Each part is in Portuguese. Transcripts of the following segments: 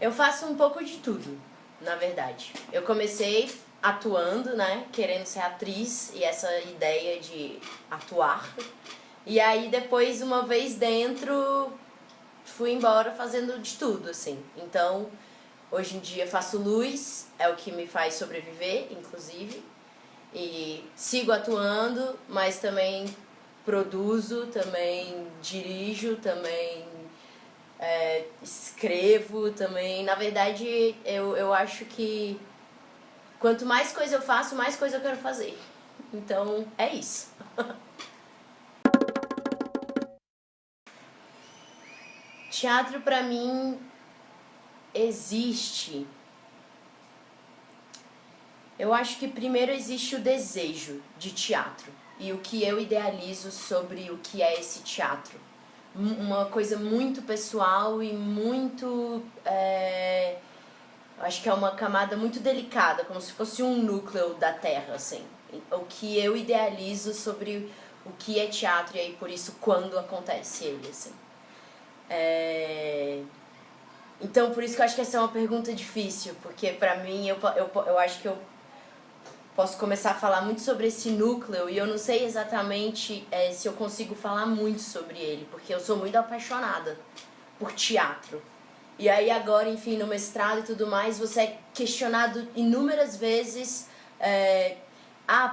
Eu faço um pouco de tudo, na verdade. Eu comecei atuando, né, querendo ser atriz e essa ideia de atuar. E aí depois, uma vez dentro, fui embora fazendo de tudo, assim. Então, hoje em dia faço luz, é o que me faz sobreviver, inclusive. E sigo atuando, mas também produzo, também dirijo, também escrevo, também. Na verdade, eu acho que quanto mais coisa eu faço, mais coisa eu quero fazer. Então, é isso. Teatro pra mim existe. Eu acho que primeiro existe o desejo de teatro e o que eu idealizo sobre o que é esse teatro. Uma coisa muito pessoal e muito. Acho que é uma camada muito delicada, como se fosse um núcleo da Terra, assim. O que eu idealizo sobre o que é teatro e aí por isso quando acontece ele, assim. Então por isso que eu acho que essa é uma pergunta difícil, porque pra mim eu acho que eu posso começar a falar muito sobre esse núcleo e eu não sei exatamente se eu consigo falar muito sobre ele, porque eu sou muito apaixonada por teatro. E aí agora, enfim, no mestrado e tudo mais, você é questionado inúmeras vezes,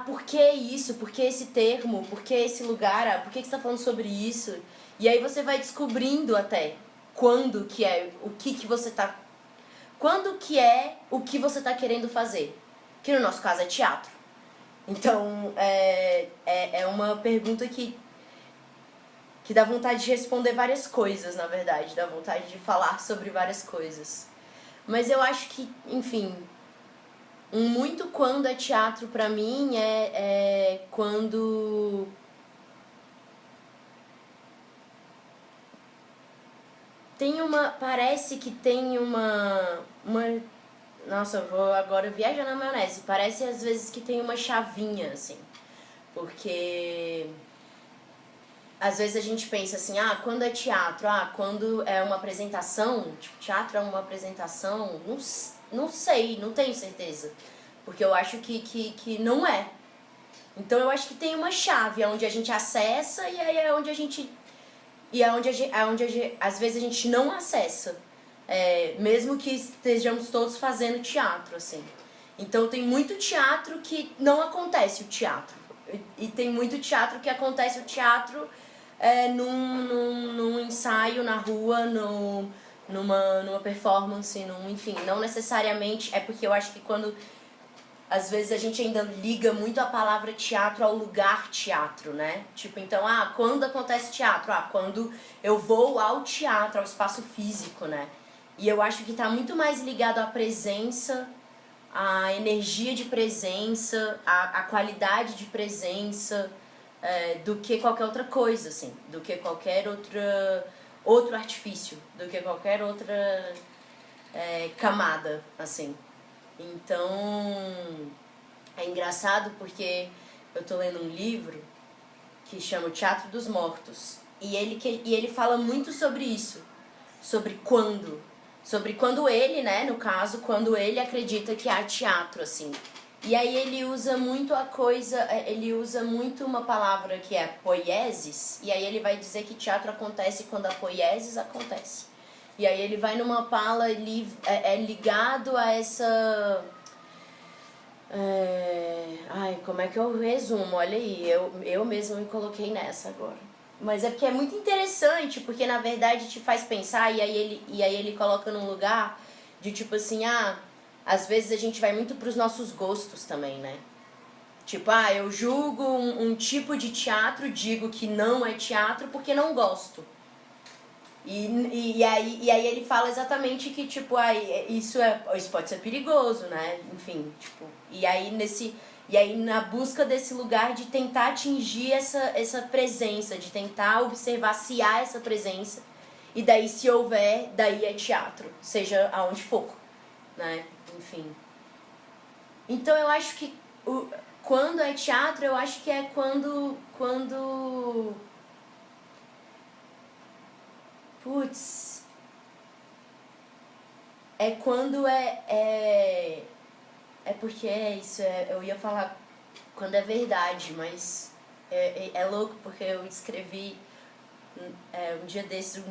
por que isso? Por que esse termo? Por que esse lugar? Por que você está falando sobre isso? E aí você vai descobrindo até quando que é o que você tá... Quando que é o que você tá querendo fazer? Que no nosso caso é teatro. Então, é uma pergunta que dá vontade de responder várias coisas, na verdade. Dá vontade de falar sobre várias coisas. Mas eu acho que, enfim, muito quando é teatro pra mim é quando... Parece que tem uma... Nossa, eu vou agora viajar na maionese. Parece às vezes que tem uma chavinha, assim. Porque... Às vezes a gente pensa assim, quando é teatro? Quando é uma apresentação? Tipo, teatro é uma apresentação? Não sei, não tenho certeza. Porque eu acho que não é. Então eu acho que tem uma chave onde a gente acessa e aí é onde a gente... E é onde às vezes a gente não acessa. Mesmo que estejamos todos fazendo teatro, assim. Então tem muito teatro que não acontece o teatro. E tem muito teatro que acontece o teatro num ensaio na rua, numa performance, enfim, não necessariamente. É porque eu acho que quando... Às vezes a gente ainda liga muito a palavra teatro ao lugar teatro, né? Tipo, então, quando acontece teatro? Quando eu vou ao teatro, ao espaço físico, né? E eu acho que tá muito mais ligado à presença, à energia de presença, à qualidade de presença, do que qualquer outra coisa, assim. Do que qualquer outro artifício, do que qualquer outra camada, assim. Então, é engraçado porque eu tô lendo um livro que chama O Teatro dos Mortos. E ele fala muito sobre isso. Sobre quando ele, né, no caso, quando ele acredita que há teatro, assim. E aí ele usa muito ele usa muito uma palavra que é poiesis, e aí ele vai dizer que teatro acontece quando a poiesis acontece. E aí ele vai numa pala ligado a essa... como é que eu resumo? Olha aí, eu mesma me coloquei nessa agora. Mas é porque é muito interessante, porque na verdade te faz pensar, e aí ele coloca num lugar de tipo assim, às vezes a gente vai muito pros nossos gostos também, né? Tipo, eu julgo um tipo de teatro, digo que não é teatro porque não gosto. E aí ele fala exatamente que, tipo, isso pode ser perigoso, né? Enfim, tipo, e aí na busca desse lugar de tentar atingir essa presença, de tentar observar se há essa presença, e daí se houver, daí é teatro, seja aonde for, né? Enfim. Então eu acho que quando é teatro, eu acho que é quando putz, é quando é porque é isso, eu ia falar quando é verdade, mas é louco porque eu escrevi um dia desses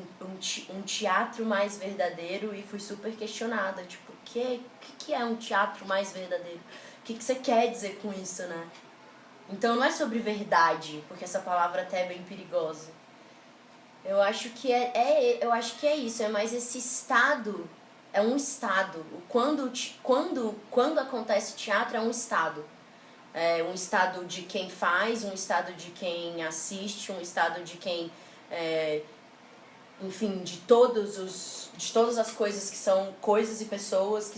um teatro mais verdadeiro e fui super questionada, tipo, o que é um teatro mais verdadeiro? O que você quer dizer com isso, né? Então não é sobre verdade, porque essa palavra até é bem perigosa. Eu acho que eu acho que é isso, é mais esse estado, é um estado. Quando acontece teatro é um estado. É um estado de quem faz, um estado de quem assiste, um estado de quem enfim, de todas as coisas que são coisas e pessoas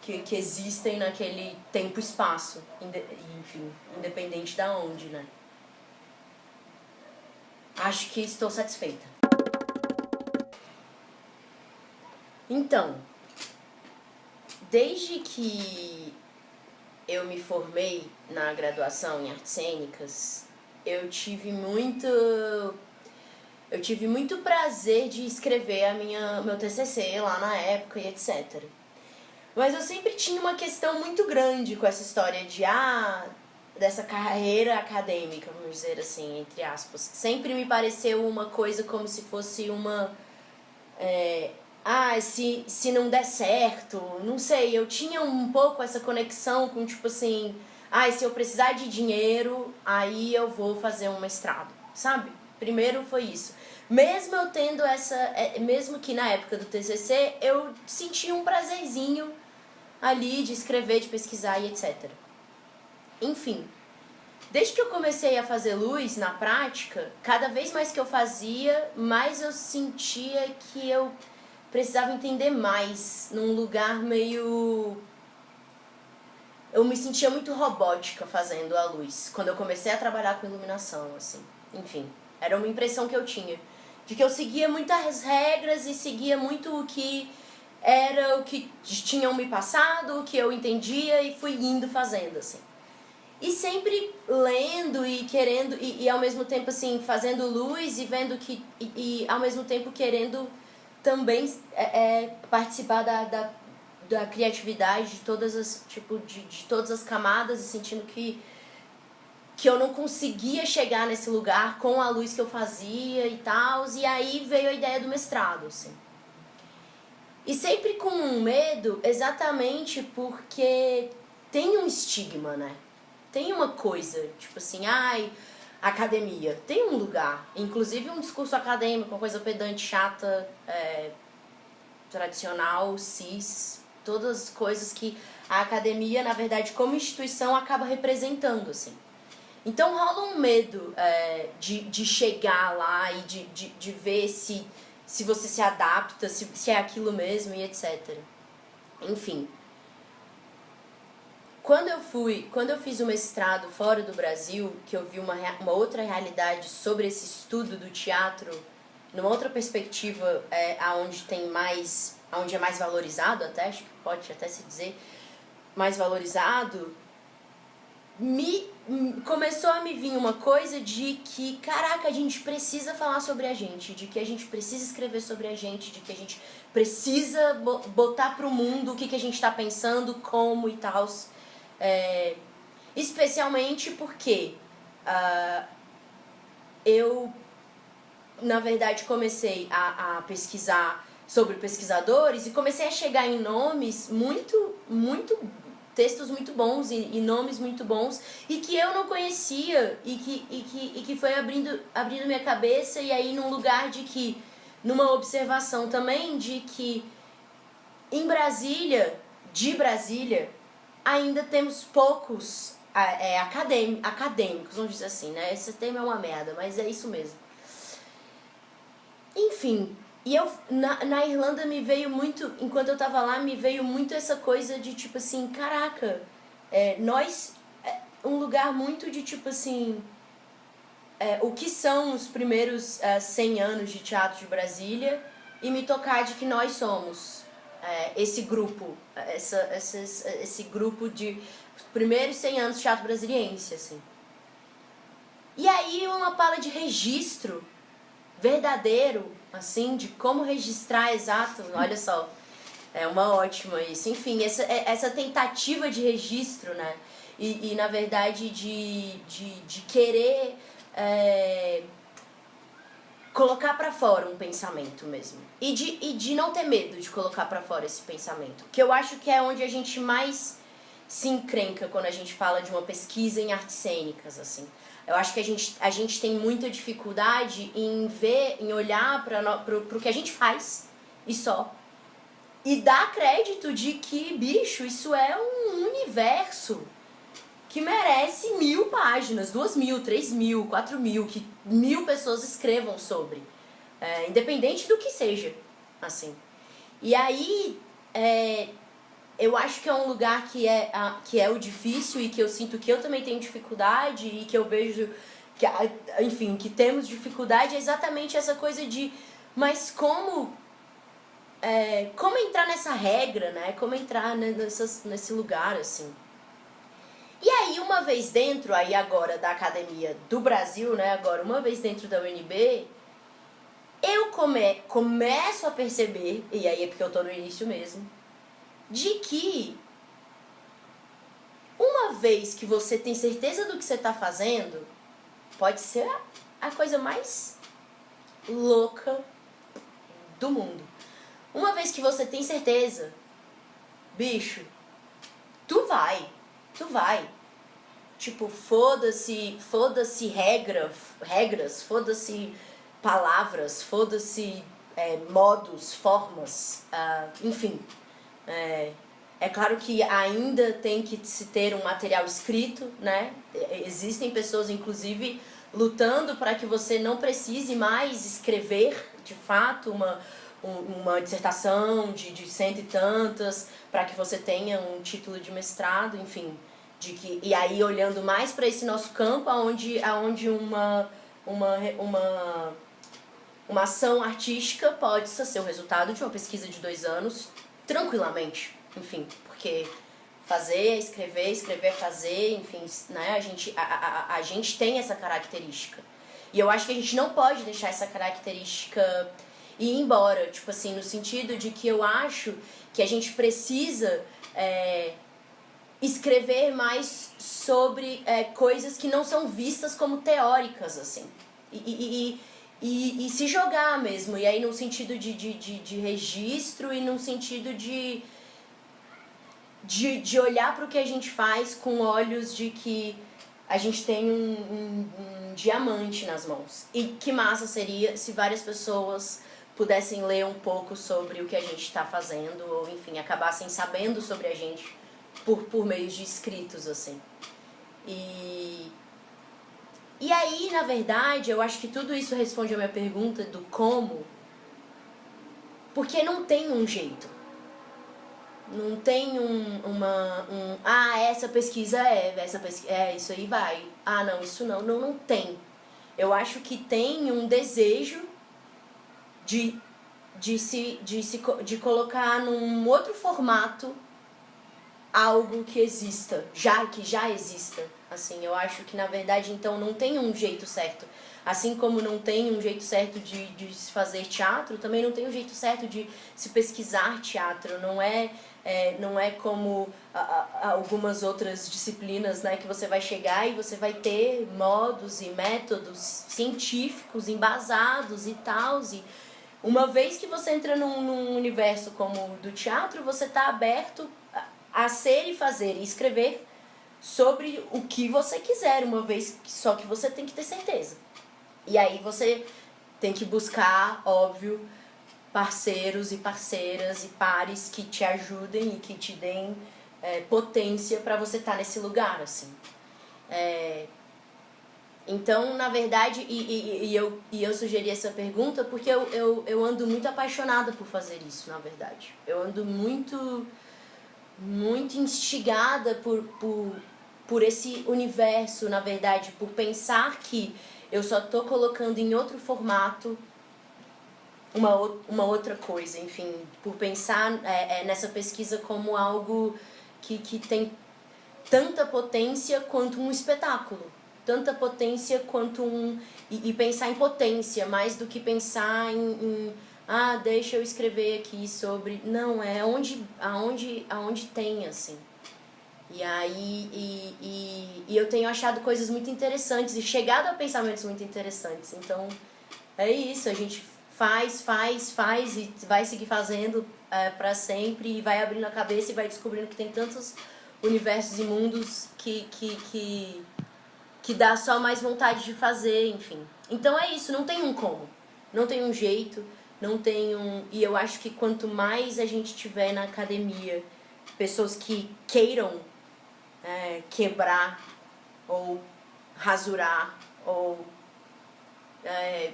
que existem naquele tempo e espaço, enfim, independente da onde, né? Acho que estou satisfeita. Então, desde que eu me formei na graduação em artes cênicas, eu tive muito prazer de escrever meu TCC lá na época e etc. Mas eu sempre tinha uma questão muito grande com essa história dessa carreira acadêmica, vamos dizer assim, entre aspas. Sempre me pareceu uma coisa como se fosse se não der certo, não sei, eu tinha um pouco essa conexão com tipo assim, se eu precisar de dinheiro, aí eu vou fazer um mestrado, sabe? Primeiro foi isso. Mesmo eu tendo mesmo que na época do TCC eu sentia um prazerzinho ali de escrever, de pesquisar e etc. Enfim, desde que eu comecei a fazer luz na prática, cada vez mais que eu fazia, mais eu sentia que eu precisava entender mais, num lugar meio... Eu me sentia muito robótica fazendo a luz, quando eu comecei a trabalhar com iluminação, assim. Enfim, era uma impressão que eu tinha, de que eu seguia muitas regras e seguia muito o que era o que tinham me passado, o que eu entendia e fui indo fazendo, assim. E sempre lendo e querendo, e ao mesmo tempo, assim, fazendo luz e vendo que... E ao mesmo tempo querendo também participar da criatividade de todas as, de todas as camadas e sentindo que eu não conseguia chegar nesse lugar com a luz que eu fazia e tal. E aí veio a ideia do mestrado, assim. E sempre com um medo, exatamente porque tem um estigma, né? Tem uma coisa, tipo assim, academia. Tem um lugar, inclusive um discurso acadêmico, uma coisa pedante, chata, tradicional, cis, todas as coisas que a academia, na verdade, como instituição, acaba representando, assim. Então rola um medo de chegar lá e de ver se você se adapta, se é aquilo mesmo e etc. Enfim. Quando eu fiz o mestrado fora do Brasil, que eu vi uma outra realidade sobre esse estudo do teatro, numa outra perspectiva, onde é mais valorizado até, acho que pode até se dizer, mais valorizado, começou a me vir uma coisa de que, caraca, a gente precisa falar sobre a gente, de que a gente precisa escrever sobre a gente, de que a gente precisa botar pro mundo o que a gente tá pensando, como e tal. Especialmente porque eu, na verdade, comecei a pesquisar sobre pesquisadores e comecei a chegar em nomes textos muito bons e nomes muito bons e que eu não conhecia e que foi abrindo minha cabeça, e aí num lugar numa observação também de que em Brasília, ainda temos poucos acadêmicos, vamos dizer assim, né? Esse termo é uma merda, mas é isso mesmo. Enfim, e na Irlanda me veio muito, enquanto eu tava lá, me veio muito essa coisa de tipo assim, caraca, um lugar muito de tipo assim, o que são os primeiros 100 anos de teatro de Brasília, e me tocar de que nós somos esse grupo, esse grupo de primeiros 100 anos de teatro brasiliense, assim. E aí uma pala de registro verdadeiro, assim, de como registrar exato, olha só, É uma ótima isso. Enfim, essa tentativa de registro, né? E na verdade, de querer colocar pra fora um pensamento mesmo. E de não ter medo de colocar pra fora esse pensamento. Que eu acho que é onde a gente mais se encrenca quando a gente fala de uma pesquisa em artes cênicas, assim. Eu acho que a gente tem muita dificuldade em ver, em olhar pro que a gente faz e só. E dar crédito de que, bicho, isso é um universo que merece 1000 páginas, 2000, 3000, 4000, que 1000 pessoas escrevam sobre. Independente do que seja, assim. E aí, eu acho que é um lugar que é o difícil e que eu sinto que eu também tenho dificuldade e que eu vejo, enfim, que temos dificuldade, é exatamente essa coisa de, mas como entrar nessa regra, né? Como entrar nesse lugar, assim. E aí, uma vez dentro, aí agora da Academia do Brasil, né? Agora, uma vez dentro da UNB, eu começo a perceber, e aí é porque eu tô no início mesmo, de que uma vez que você tem certeza do que você tá fazendo, pode ser a coisa mais louca do mundo. Uma vez que você tem certeza, bicho, tu vai. Tipo, foda-se regras, foda-se palavras, foda-se modos, formas, enfim. É claro que ainda tem que se ter um material escrito, né? Existem pessoas, inclusive, lutando para que você não precise mais escrever, de fato, uma dissertação de cento e tantas, para que você tenha um título de mestrado, enfim. E aí, olhando mais para esse nosso campo, onde uma ação artística pode ser o resultado de uma pesquisa de 2 anos, tranquilamente. Enfim, porque fazer, escrever, fazer, enfim, né? A gente tem essa característica. E eu acho que a gente não pode deixar essa característica ir embora, tipo assim, no sentido de que eu acho que a gente precisa escrever mais sobre coisas que não são vistas como teóricas, assim. E se jogar mesmo, e aí no sentido de registro e no sentido de olhar para o que a gente faz com olhos de que a gente tem um diamante nas mãos. E que massa seria se várias pessoas pudessem ler um pouco sobre o que a gente está fazendo, ou enfim, acabassem sabendo sobre a gente por meios de escritos, assim. E aí, na verdade, eu acho que tudo isso responde a minha pergunta do como, porque não tem um jeito. Não tem essa pesquisa isso aí vai. Ah, não, isso não tem. Eu acho que tem um desejo de colocar num outro formato algo que exista, que já exista. Assim, eu acho que na verdade então não tem um jeito certo. Assim como não tem um jeito certo de se fazer teatro, também não tem um jeito certo de se pesquisar teatro. Não é como algumas outras disciplinas, né, que você vai chegar e você vai ter modos e métodos científicos embasados e tal. E uma vez que você entra num universo como o do teatro, você está aberto a ser e fazer e escrever sobre o que você quiser, uma vez só que você tem que ter certeza. E aí você tem que buscar, óbvio, parceiros e parceiras e pares que te ajudem e que te deem potência para você estar nesse lugar, assim. Então, na verdade, eu sugeri essa pergunta porque eu ando muito apaixonada por fazer isso, na verdade. Eu ando muito instigada por esse universo, na verdade, por pensar que eu só tô colocando em outro formato uma outra coisa, enfim, por pensar nessa pesquisa como algo que tem tanta potência quanto um espetáculo, tanta potência quanto e pensar em potência, mais do que pensar em deixa eu escrever aqui sobre... Não, é aonde tem, assim. E aí, eu tenho achado coisas muito interessantes e chegado a pensamentos muito interessantes. Então, é isso, a gente faz e vai seguir fazendo pra sempre e vai abrindo a cabeça e vai descobrindo que tem tantos universos e mundos que dá só mais vontade de fazer, enfim. Então é isso, não tem um como, não tem um jeito, não tem um... E eu acho que quanto mais a gente tiver na academia pessoas que queiram quebrar ou rasurar ou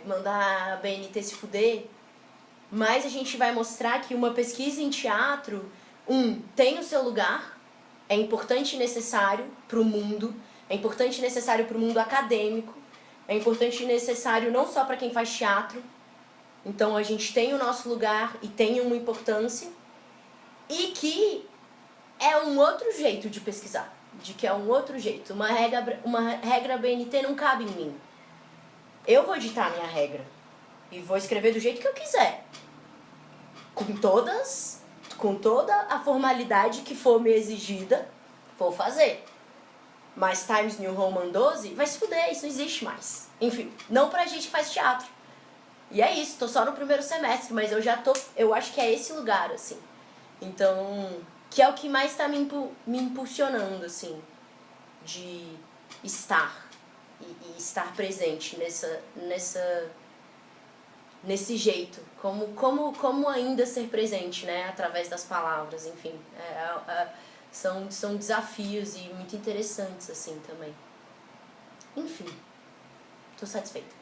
mandar a BNT se fuder, mais a gente vai mostrar que uma pesquisa em teatro, tem o seu lugar, é importante e necessário pro mundo, é importante e necessário pro mundo acadêmico, é importante e necessário não só para quem faz teatro. Então a gente tem o nosso lugar e tem uma importância, e que é um outro jeito de pesquisar, de que é um outro jeito. Uma regra BNT não cabe em mim. Eu vou editar a minha regra e vou escrever do jeito que eu quiser, com toda a formalidade que for me exigida, vou fazer. Mas Times New Roman 12 vai se fuder, isso não existe mais. Enfim, não pra gente que faz teatro. E é isso, tô só no primeiro semestre, mas eu acho que é esse lugar, assim. Então, que é o que mais tá me impulsionando, assim, de estar e estar presente nesse jeito. Como ainda ser presente, né, através das palavras, enfim. São desafios e muito interessantes, assim, também. Enfim, tô satisfeita.